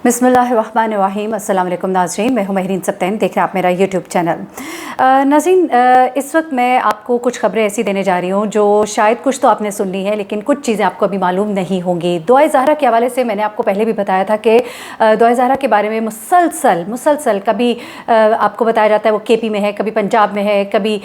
बिस्मिल्लाहिर्रहमानिर्रहीम। अस्सलाम वालेकुम नाज़रीन, मैं हूं महरीन सब्तैन, देख रहे हैं आप मेरा यूट्यूब चैनल। नाज़रीन, इस वक्त मैं आपको कुछ खबरें ऐसी देने जा रही हूं जो शायद कुछ तो आपने सुन ली है, लेकिन कुछ चीज़ें आपको अभी मालूम नहीं होंगी। दुआ ज़हरा के हवाले से मैंने आपको पहले भी बताया था कि दुआ ज़हरा के बारे में मुसलसल कभी आपको बताया जाता है वो केपी में है, कभी पंजाब में है, कभी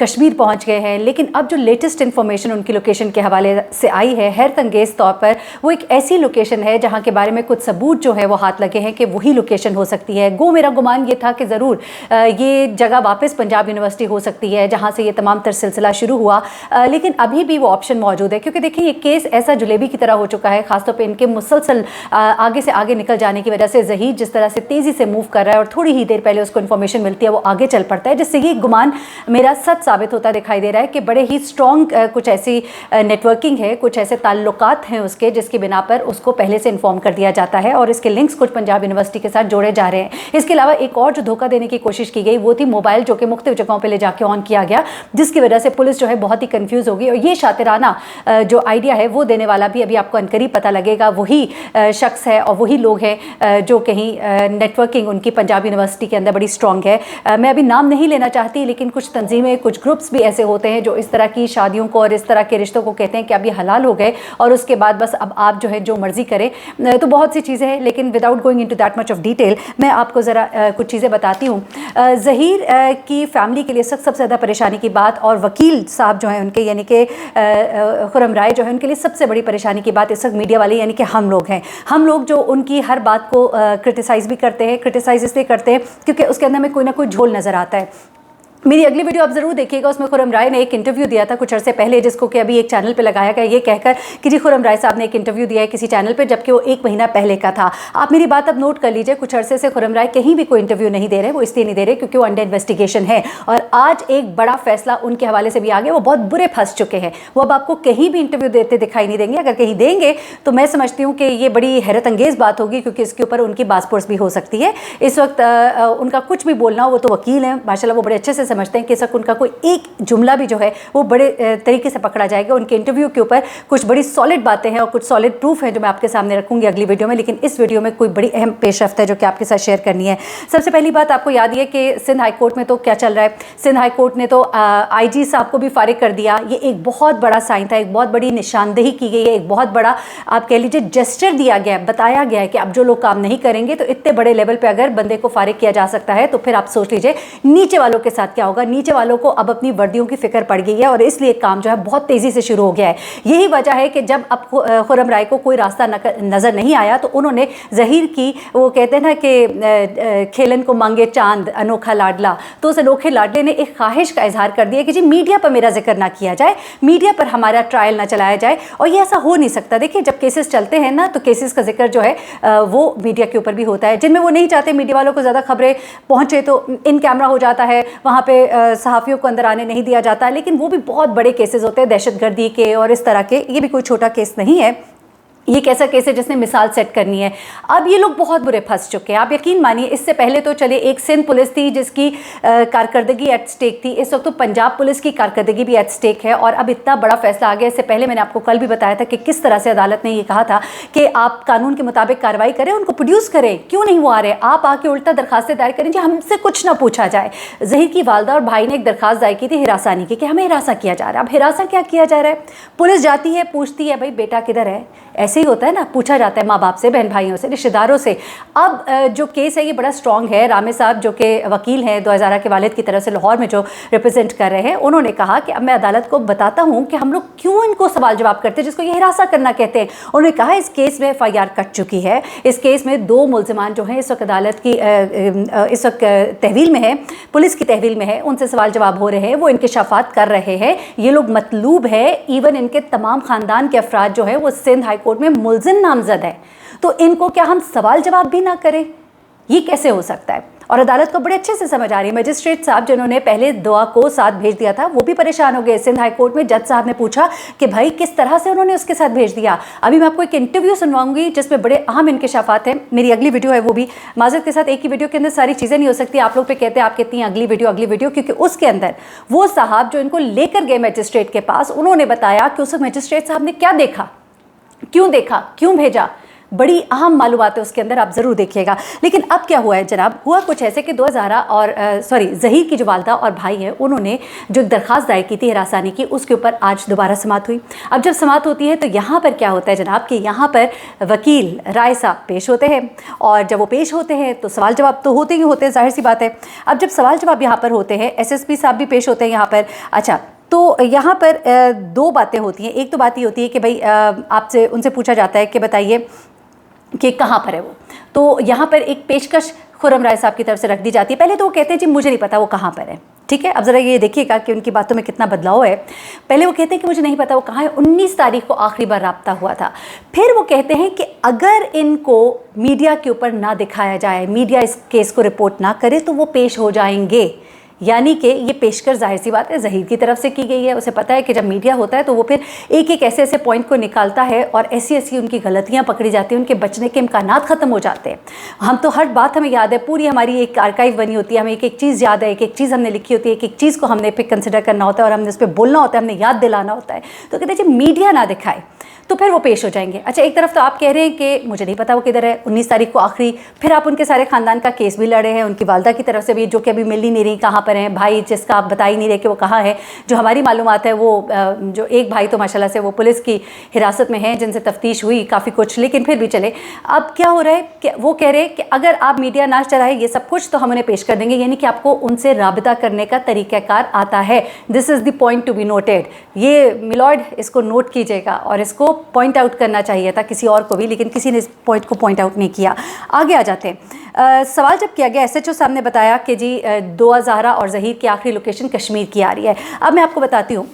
कश्मीर पहुँच गए हैं। लेकिन अब जो लेटेस्ट इन्फॉर्मेशन उनकी लोकेशन के हवाले से आई है, हैरत अंगेज़ तौर पर वो एक ऐसी लोकेशन है जहाँ के बारे में कुछ सबूत जो है वो हाथ लगे हैं कि वही लोकेशन हो सकती है। मेरा गुमान ये था कि ज़रूर ये जगह वापस पंजाब यूनिवर्सिटी हो सकती है जहाँ से ये तमाम तर सिलसिला शुरू हुआ, लेकिन अभी भी वो ऑप्शन मौजूद है, क्योंकि देखिए ये केस ऐसा जलेबी की तरह हो चुका है। खासतौर पे इनके मुसलसल आगे से आगे निकल जाने की वजह से ज़हीर जिस तरह से तेज़ी से मूव कर रहा है और थोड़ी ही देर पहले उसको इन्फॉर्मेशन मिलती है वो आगे चल पड़ता है, जिससे ये गुमान मेरा सच साबित होता दिखाई दे रहा है कि बड़े ही स्ट्रॉन्ग कुछ ऐसी नेटवर्किंग है, कुछ ऐसे ताल्लुकात हैं उसके, जिसकी बिना पर उसको पहले से इन्फॉर्म कर दिया जाता है और इसके लिंक्स कुछ पंजाब यूनिवर्सिटी के साथ जोड़े जा रहे हैं। इसके अलावा एक और जो धोखा देने की कोशिश की गई वो थी मोबाइल, जो कि मुख्तलिफ जगहों पे ले जाके ऑन किया गया, जिसकी वजह से पुलिस जो है बहुत ही कंफ्यूज होगी। और ये शातिराना जो आइडिया है वो देने वाला भी अभी आपको अनकरीब पता लगेगा, वही शख्स है और वही लोग हैं जो कहीं नेटवर्किंग उनकी पंजाब यूनिवर्सिटी के अंदर बड़ी स्ट्रॉन्ग है। मैं अभी नाम नहीं लेना चाहती, लेकिन कुछ तंजीमें, कुछ ग्रुप्स भी ऐसे होते हैं जो इस तरह की शादियों को और इस तरह के रिश्तों को कहते हैं कि अब ये हलाल हो गए और उसके बाद बस अब आप जो है जो मर्जी करें। तो बहुत सी चीज़ें हैं, लेकिन without going into that much of detail मैं आपको ज़रा कुछ चीज़ें बताती हूँ। ज़हीर की फैमिली के लिए सबसे ज़्यादा परेशानी की बात, और वकील साहब जो हैं उनके यानी कि खुर्रम राय जो है उनके लिए सबसे बड़ी परेशानी की बात इस वक्त मीडिया वाले यानी कि हम लोग हैं। हम लोग जो उनकी हर बात को क्रिटिसाइज़ भी करते हैं, क्रिटिसाइज़ इसलिए करते हैं क्योंकि उसके अंदर में कोई ना कोई झोल नज़र आता है। मेरी अगली वीडियो आप ज़रूर देखिएगा, उसमें खुर्रम राय ने एक इंटरव्यू दिया था कुछ अरसे पहले, जिसको कि अभी एक चैनल पे लगाया गया ये कहकर कि जी खुर्रम राय साहब ने एक इंटरव्यू दिया है किसी चैनल पे, जबकि वो 1 महीना पहले का था। आप मेरी बात अब नोट कर लीजिए, कुछ अरसे से खुर्रम राय कहीं भी कोई इंटरव्यू नहीं दे रहे। वो इसलिए नहीं दे रहे क्योंकि वो अंडर इन्वेस्टिगेशन है, और आज एक बड़ा फैसला उनके हवाले से भी आ गया। वो बहुत बुरे फंस चुके हैं, वो अब आपको कहीं भी इंटरव्यू देते दिखाई नहीं देंगे। अगर कहीं देंगे तो मैं समझती हूँ कि ये बड़ी हैरत अंगेज़ बात होगी, क्योंकि इसके ऊपर उनकी बासपोर्स भी हो सकती है। इस वक्त उनका कुछ भी बोलना हो, वो तो वकील हैं माशाल्लाह, वो बड़े अच्छे से समझते हैं कि इस वक्त कोई एक जुमला भी जो है वो बड़े तरीके से पकड़ा जाएगा। उनके इंटरव्यू के ऊपर कुछ बड़ी सॉलिड बातें हैं और कुछ सॉलिड प्रूफ है जो मैं आपके सामने रखूंगी अगली वीडियो में, लेकिन इस वीडियो में कोई बड़ी अहम पेशरफ्त है जो कि आपके साथ शेयर करनी है। सबसे पहली बात आपको याद है कि सिंध हाई कोर्ट में तो क्या चल रहा है, सिंध हाई कोर्ट ने तो IG साहब को भी फारिग कर दिया। ये एक बहुत बड़ा साइन था, एक बहुत बड़ी निशानदेही की गई है, एक बहुत बड़ा आप कह लीजिए जेस्चर दिया गया है, बताया गया है कि अब जो लोग काम नहीं करेंगे तो इतने बड़े लेवल पे अगर बंदे को फारिग किया जा सकता है, तो फिर आप सोच लीजिए नीचे वालों के साथ क्या होगा। नीचे वालों को अब अपनी वर्दियों की फिक्र पड़ गई है और इसलिए काम जो है बहुत तेजी से शुरू हो गया है। यही वजह है कि जब अब खुर्रम राय को कोई रास्ता नजर नहीं आया तो उन्होंने ज़हीर की, वो कहते हैं ना कि खेलन को मांगे चांद अनोखा लाडला, तो उस अनोखे लाडले ने एक ख्वाहिश का इजहार कर दिया कि जी मीडिया पर मेरा जिक्र ना किया जाए, मीडिया पर हमारा ट्रायल ना चलाया जाए। और ये ऐसा हो नहीं सकता। देखिए जब केसेस चलते हैं ना तो केसेस का जिक्र जो है वो मीडिया के ऊपर भी होता है। जिनमें वो नहीं चाहते मीडिया वालों को ज़्यादा खबरें पहुँचे तो इन कैमरा हो जाता है, वहाँ पर सहाफ़ियों को अंदर आने नहीं दिया जाता है। लेकिन वो भी बहुत बड़े केसेस होते हैं दहशतगर्दी के और इस तरह के, ये भी कोई छोटा केस नहीं है। ये एक ऐसा केस है जिसने मिसाल सेट करनी है। अब ये लोग बहुत बुरे फंस चुके हैं, आप यकीन मानिए। इससे पहले तो चले एक सिंध पुलिस थी जिसकी कारकर्दगी एट स्टेक थी, इस वक्त तो पंजाब पुलिस की कारकर्दगी भी एट स्टेक है और अब इतना बड़ा फैसला आ गया। इससे पहले मैंने आपको कल भी बताया था कि किस तरह से अदालत ने ये कहा था कि आप कानून के मुताबिक कार्रवाई करें, उनको प्रोड्यूस करें। क्यों नहीं वो आ रहे? आप आके उल्टा दरखास्तें दायर करें जी हमसे कुछ ना पूछा जाए। ज़हीर की वालदा और भाई ने एक दरखास्त दायर की थी हिरासानी की कि हमें हिरासा किया जा रहा है। अब हिरासा क्या किया जा रहा है? पुलिस जाती है, पूछती है भाई बेटा किधर है, ऐसे ही होता है ना, पूछा जाता है माँ बाप से, बहन भाइयों से, रिश्तेदारों से। अब जो केस है ये बड़ा स्ट्रॉन्ग है। रामे साहब जो कि वकील हैं दुआ ज़हरा के वालिद की तरफ से लाहौर में जो रिप्रेजेंट कर रहे हैं, उन्होंने कहा कि अब मैं अदालत को बताता हूँ कि हम लोग क्यों इनको सवाल जवाब करते हैं जिसको ये हिरासा करना कहते हैं। उन्होंने कहा इस केस में FIR कट चुकी है, इस केस में 2 मुल्ज़िमान जो हैं इस वक्त अदालत की इस वक्त तहवील में है, पुलिस की तहवील में है, उनसे सवाल जवाब हो रहे हैं, वो इंकशाफात कर रहे हैं। ये लोग मतलूब है, इवन इनके तमाम ख़ानदान के अफराद जो है वो सिंध हाई कोर्ट में मुल्ज़िम नामजद है, तो इनको क्या हम सवाल जवाब भी ना करें? ये कैसे हो सकता है? और अदालत को बड़े अच्छे से समझ आ रही है। मजिस्ट्रेट साहब जिन्होंने पहले दुआ को साथ भेज दिया था वो भी परेशान हो गए। सिंध हाई कोर्ट में जज साहब ने पूछा कि भाई किस तरह से उन्होंने उसके साथ भेज दिया। अभी मैं आपको एक इंटरव्यू सुनवाऊंगी जिसमें बड़े अहम इंकशाफात हैं। मेरी अगली वीडियो है वो भी, माजरत के साथ एक ही वीडियो के अंदर सारी चीज़ें नहीं हो सकती। आप लोग पे कहते हैं आप कहती हैं अगली वीडियो, क्योंकि उसके अंदर वो साहब जो इनको लेकर गए मजिस्ट्रेट के पास, उन्होंने बताया कि उस मजिस्ट्रेट साहब ने क्या देखा, क्यों देखा, क्यों भेजा। बड़ी अहम मालूमात है उसके अंदर, आप ज़रूर देखिएगा। लेकिन अब क्या हुआ है जनाब, हुआ कुछ ऐसे कि ज़हीर की जो वालदा और भाई है, उन्होंने जो एक दरख्वास्त दायर की थी हिरासानी की, उसके ऊपर आज दोबारा समाअत हुई। अब जब समाअत होती है तो यहाँ पर क्या होता है जनाब कि यहाँ पर वकील राय साहब पेश होते हैं, और जब वो पेश होते हैं तो सवाल जवाब तो होते ही होते हैं, जाहिर सी बात है। अब जब सवाल जवाब यहाँ पर होते हैं, SSP साहब भी पेश होते हैं यहाँ पर। अच्छा, तो यहाँ पर दो बातें होती हैं। एक तो बात ये होती है कि भाई आपसे उनसे पूछा जाता है कि बताइए कि कहाँ पर है वो, तो यहाँ पर एक पेशकश खुर्रम राय साहब की तरफ से रख दी जाती है। पहले तो वो कहते हैं जी मुझे नहीं पता वो कहाँ पर है, ठीक है। अब ज़रा ये देखिएगा कि उनकी बातों में कितना बदलाव है। पहले वो कहते हैं कि मुझे नहीं पता वो कहाँ है, 19 तारीख को आखिरी बार राब्ता हुआ था। फिर वो कहते हैं कि अगर इनको मीडिया के ऊपर ना दिखाया जाए, मीडिया इस केस को रिपोर्ट ना करे, तो वो पेश हो जाएंगे। यानी कि ये पेशकर जाहिर सी बात है ज़हीर की तरफ से की गई है। उसे पता है कि जब मीडिया होता है तो वो फिर एक एक ऐसे ऐसे पॉइंट को निकालता है और ऐसी ऐसी उनकी गलतियां पकड़ी जाती हैं, उनके बचने के इम्कानात ख़त्म हो जाते हैं। हम तो हर बात हमें याद है, पूरी हमारी एक आर्काइव बनी होती है, हमें एक एक चीज़ याद है, एक एक चीज़ हमने लिखी होती है, एक एक चीज़ को हमने फिर कंसिडर करना होता है और हमने उस पर बोलना होता है, हमने याद दिलाना होता है। तो कहते हैं जब मीडिया ना दिखाए तो फिर वो पेश हो जाएंगे। अच्छा, एक तरफ तो आप कह रहे हैं कि मुझे नहीं पता वो किधर है, 19 तारीख को आखिरी, फिर आप उनके सारे ख़ानदान का केस भी लड़े हैं, उनकी वालदा की तरफ से भी, जो कि अभी मिल ही नहीं रही कहाँ पर हैं, भाई जिसका आप बता ही नहीं रहे कि वो कहाँ है। जो हमारी मालूमात है वो जो एक भाई तो माशाल्लाह से वो पुलिस की हिरासत में हैं, जिनसे तफ्तीश हुई काफ़ी कुछ, लेकिन फिर भी चले। अब क्या हो रहा है कि वो कह रहे हैं कि अगर आप मीडिया ना चलाए ये सब कुछ तो हम उन्हें पेश कर देंगे, यानी कि आपको उनसे राबिता करने का तरीक़ाकार आता है। This is the point to be noted. ये मिलॉर्ड इसको नोट कीजिएगा और इसको पॉइंट आउट करना चाहिए था किसी और को भी, लेकिन किसी ने इस पॉइंट को पॉइंट आउट नहीं किया। आगे आ जाते हैं। सवाल जब किया गया, SHO साहब ने बताया कि जी दुआ ज़हरा और ज़हीर की आखिरी लोकेशन कश्मीर की आ रही है। अब मैं आपको बताती हूँ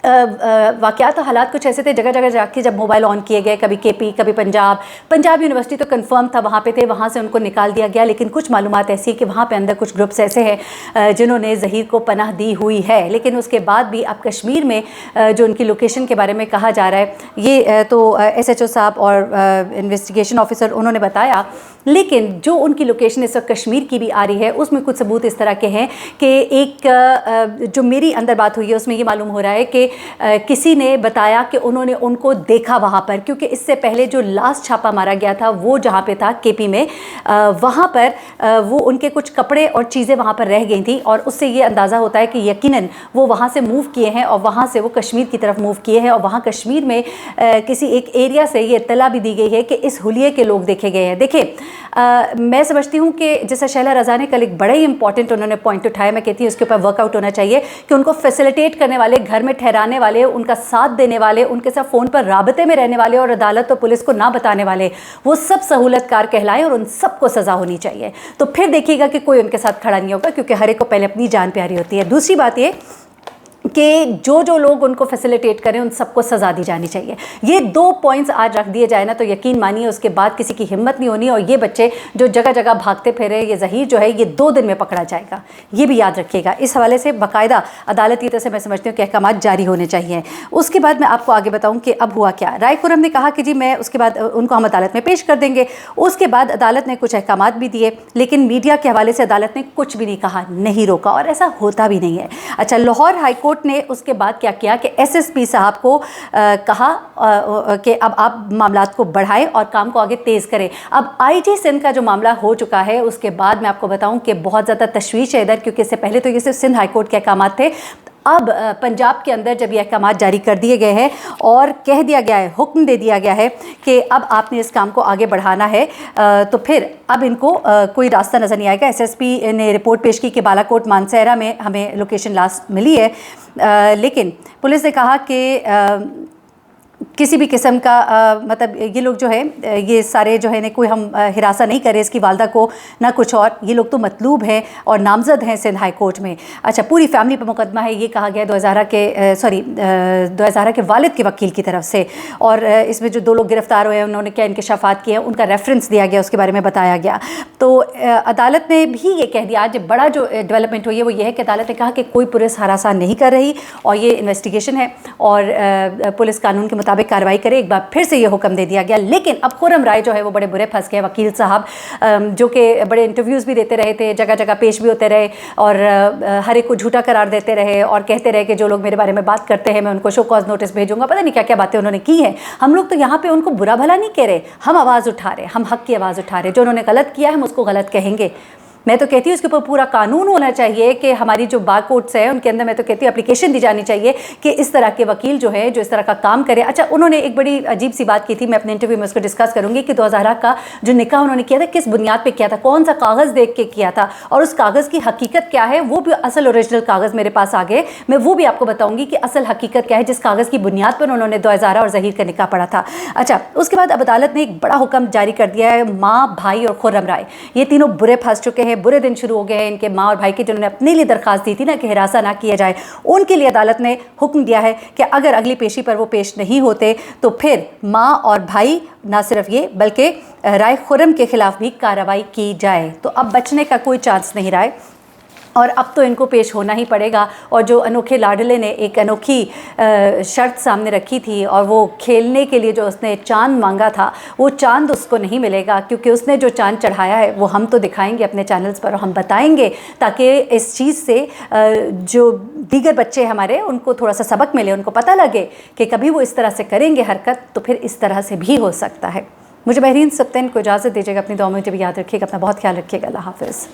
वाक़यात हालात कुछ ऐसे थे, जगह जगह जाके जब मोबाइल ऑन किए गए, कभी KP कभी पंजाब यूनिवर्सिटी तो कंफर्म था वहाँ पे थे, वहाँ से उनको निकाल दिया गया। लेकिन कुछ मालूमात ऐसी है कि वहाँ पे अंदर कुछ ग्रुप्स ऐसे हैं जिन्होंने ज़हीर को पनाह दी हुई है। लेकिन उसके बाद भी अब कश्मीर में जो उनकी लोकेशन के बारे में कहा जा रहा है, ये तो SHO साहब और इन्वेस्टिगेशन ऑफिसर उन्होंने बताया, लेकिन जो उनकी लोकेशन इस वक्त कश्मीर की भी आ रही है उसमें कुछ सबूत इस तरह के हैं कि एक जो मेरी अंदर बात हुई है उसमें ये मालूम हो रहा है कि किसी ने बताया कि उन्होंने उनको देखा वहाँ पर, क्योंकि इससे पहले जो लास्ट छापा मारा गया था वो जहाँ पे था KP में, वहाँ पर वो उनके कुछ कपड़े और चीज़ें वहाँ पर रह गई थी, और उससे ये अंदाज़ा होता है कि यकीनन वो वहाँ से मूव किए हैं और वहाँ से वो कश्मीर की तरफ मूव किए हैं। और वहाँ कश्मीर में किसी एक एरिया से ये इत्तला भी दी गई है कि इस हुलिये के लोग देखे गए हैं। देखिए मैं समझती हूँ कि जैसा शैला रज़ा ने कल एक बड़ा ही इंपॉर्टेंट उन्होंने पॉइंट उठाया, मैं कहती हूँ उसके ऊपर वर्कआउट होना चाहिए कि उनको फैसिलिटेट करने वाले, घर में ठहराने वाले, उनका साथ देने वाले, उनके साथ फ़ोन पर राबते में रहने वाले और अदालत और पुलिस को ना बताने वाले, वो सब सहूलतकार कहलाएं और उन सबको सज़ा होनी चाहिए। तो फिर देखिएगा कि कोई उनके साथ खड़ा नहीं होगा, क्योंकि हर एक को पहले अपनी जान प्यारी होती है। दूसरी बात ये कि जो लोग उनको फैसिलिटेट करें उन सबको सज़ा दी जानी चाहिए। ये 2 पॉइंट्स आज रख दिए जाए ना तो यकीन मानिए उसके बाद किसी की हिम्मत नहीं होनी, और ये बच्चे जो जगह जगह भागते फिरे, ये ज़हीर जो है ये 2 दिन में पकड़ा जाएगा, ये भी याद रखिएगा। इस हवाले से बाकायदा अदालत की तरफ से मैं समझती हूँ कि अहकामात जारी होने चाहिए। उसके बाद मैं आपको आगे बताऊँ कि अब हुआ क्या। राय खुर्रम ने कहा कि जी मैं उसके बाद उनको हम अदालत में पेश कर देंगे। उसके बाद अदालत ने कुछ अहकामात भी दिए, लेकिन मीडिया के हवाले से अदालत ने कुछ भी नहीं कहा, नहीं रोका, और ऐसा होता भी नहीं है। अच्छा, लाहौर हाई कोर्ट ने उसके बाद क्या किया कि SSP साहब को कहा कि अब आप मामलात को बढ़ाएं और काम को आगे तेज़ करें। अब IG सिंध का जो मामला हो चुका है उसके बाद मैं आपको बताऊं कि बहुत ज़्यादा तशवीश है इधर, क्योंकि इससे पहले तो ये सिर्फ सिंध हाई कोर्ट के अहकामात थे। अब पंजाब के अंदर जब ये अहकामात जारी कर दिए गए हैं और कह दिया गया है, हुक्म दे दिया गया है कि अब आपने इस काम को आगे बढ़ाना है, तो फिर अब इनको कोई रास्ता नज़र नहीं आएगा। SSP ने रिपोर्ट पेश की कि बालाकोट मानसहरा में हमें लोकेशन लास्ट मिली है, लेकिन पुलिस ने कहा कि किसी भी किस्म का मतलब ये लोग जो है ये सारे जो है ने कोई हम हिरासा नहीं करे इसकी वालदा को, ना कुछ और, ये लोग तो मतलूब हैं और नामजद हैं सिंध हाई कोर्ट में। अच्छा, पूरी फैमिली पर मुकदमा है, ये कहा गया 2000 के वालिद के वकील की तरफ से, और इसमें जो 2 लोग गिरफ्तार हुए हैं उन्होंने क्या इंकशाफात किए हैं उनका रेफरेंस दिया गया, उसके बारे में बताया गया। तो अदालत ने भी ये कह दिया, आज बड़ा जो डेवलपमेंट हुई है वो ये है कि अदालत ने कहा कि कोई पुलिस हरासा नहीं कर रही और ये इन्वेस्टिगेशन है और पुलिस कानून के मुताबिक मुताबिक कार्रवाई करे। एक बार फिर से ये हुक्म दे दिया गया। लेकिन अब खुर्रम राय जो है वो बड़े बुरे फंस गए। वकील साहब जो कि बड़े इंटरव्यूज़ भी देते रहे थे, जगह जगह पेश भी होते रहे और हर एक को झूठा करार देते रहे और कहते रहे कि जो लोग मेरे बारे में बात करते हैं मैं उनको शो कॉज नोटिस भेजूंगा। पता नहीं क्या क्या बातें उन्होंने की हैं। हम लोग तो यहाँ पे उनको बुरा भला नहीं कह रहे, हम आवाज़ उठा रहे, हम हक़ की आवाज़ उठा रहे। जो उन्होंने गलत किया है हम उसको गलत कहेंगे। मैं तो कहती हूँ उसके ऊपर पूरा कानून होना चाहिए कि हमारी जो बार कोर्ट्स है उनके अंदर मैं तो कहती हूँ एप्लीकेशन दी जानी चाहिए कि इस तरह के वकील जो है जो इस तरह का काम करे। अच्छा, उन्होंने एक बड़ी अजीब सी बात की थी, मैं अपने इंटरव्यू में उसको डिस्कस करूँगी कि 2000 का जो निकाह उन्होंने किया था किस बुनियाद पर किया था, कौन सा कागज़ देख के किया था और उस कागज़ की हकीकत क्या है। वो भी असल ओरिजिनल कागज़ मेरे पास आ गए, मैं वो भी आपको बताऊँगी कि असल हकीकत क्या है जिस कागज़ की बुनियाद पर उन्होंने 2000 और ज़हीर का निकाह पढ़ा था। अच्छा, उसके बाद अब अदालत ने एक बड़ा हुक्म जारी कर दिया है। माँ, भाई और खुर्रम राय ये तीनों बुरे फंस चुके हैं, बुरे दिन शुरू हो गए हैं इनके। माँ और भाई के जिन्होंने अपने लिए दरखास्त दी थी ना कि हिरासा ना किया जाए, उनके लिए अदालत ने हुक्म दिया है कि अगर अगली पेशी पर वो पेश नहीं होते तो फिर माँ और भाई ना सिर्फ ये बल्कि राय खुर्रम के खिलाफ भी कार्रवाई की जाए। तो अब बचने का कोई चांस नहीं रहा है और अब तो इनको पेश होना ही पड़ेगा। और जो अनोखे लाडले ने एक अनोखी शर्त सामने रखी थी और वो खेलने के लिए जो उसने चांद मांगा था, वो चांद उसको नहीं मिलेगा क्योंकि उसने जो चांद चढ़ाया है वो हम तो दिखाएंगे अपने चैनल्स पर और हम बताएंगे ताकि इस चीज़ से जो दीगर बच्चे हमारे उनको थोड़ा सा सबक मिले, उनको पता लगे कि कभी वो इस तरह से करेंगे हरकत तो फिर इस तरह से भी हो सकता है। मुझे महरीन सप्तैन को इजाज़त दीजिएगा, अपनी दुआ में मुझे भी याद रखिएगा, अपना बहुत ख्याल रखिएगा। अल्लाह हाफ़िज़।